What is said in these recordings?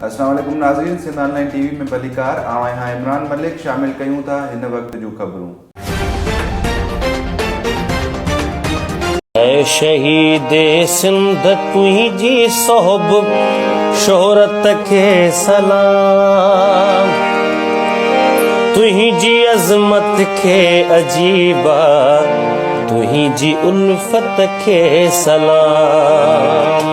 अस्सलाम वालेकुम नाज़रीन, सिंध ऑनलाइन टीवी में भलीकार आवां हाँ इमरान मलिक शामिल कयूं था हिन वक्त जूं ख़बरूं। ऐ शहीदे सिंध तुंहिंजी सोहब शोहरत खे सलाम, तुंहिंजी अज़मत खे अजीबा, तुंहिंजी उल्फत खे सलाम।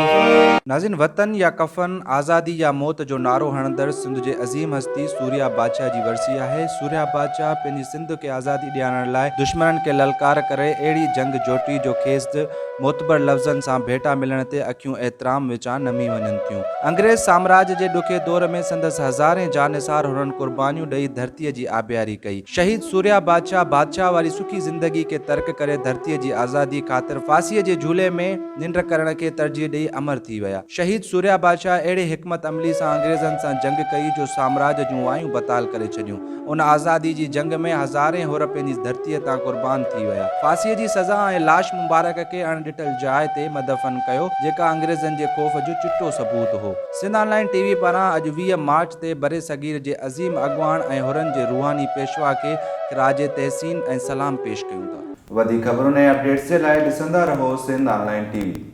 नाज़रीन, वतन या कफ़न, आज़ादी या मौत जो नारो हणंदड़ सिंध जे अज़ीम हस्ती सूर्या बादशाह जी वरसी आहे। सूर्या बादशाह पंहिंजी सिंध खे आज़ादी ॾियारण लाइ दुश्मननि खे ललकार करे अहिड़ी जंग जोटी जो खेसि मोतबर लफ़्ज़नि सां भेटा मिलण ते अखियूं एतिराम विचां नमी वञनि थियूं। अंग्रेज़ साम्राज्य जे ॾुखे दौर में संदसि हज़ारें जानिसार हुननि क़ुर्बानियूं ॾेई धरतीअ जी आबियारी कई। शहीद सूर्या बादशाह वारी सुखी ज़िंदगी खे तर्क करे धरतीअ जी आज़ादी ख़ातिर फांसीअ जे झूले में निंड करण खे तरजीह ॾेई अमर थी विया। शहीद सूर्या बादशाह अहिड़े हिकमत अमली सां अंग्रेज़नि सां जंग कई जो साम्राज्य जूं वायूं बताल करे छॾियूं। उन आज़ादी जी जंग में हज़ारें हुर पंहिंजी धरतीअ तां क़ुर्बान थी विया। फांसीअ जी सज़ा ऐं लाश मुबारक खे अणॾिठल जाइ ते मदफ़न कयो, जेका अंग्रेज़नि जे ख़ौफ़ जो चिट्टो सबूत हो। सिंध ऑनलाइन टीवी पारां अॼु 20 मार्च ते बरे सगीर जे अज़ीम अॻवान ऐं हुरनि जे रूहानी पेशवा खे ख़िराज तहसीन ऐं सलाम पेश कयूं था। वधीक ख़बरुनि ऐं अपडेट्स जे लाइ ॾिसंदा रहो सिंध ऑनलाइन टीवी।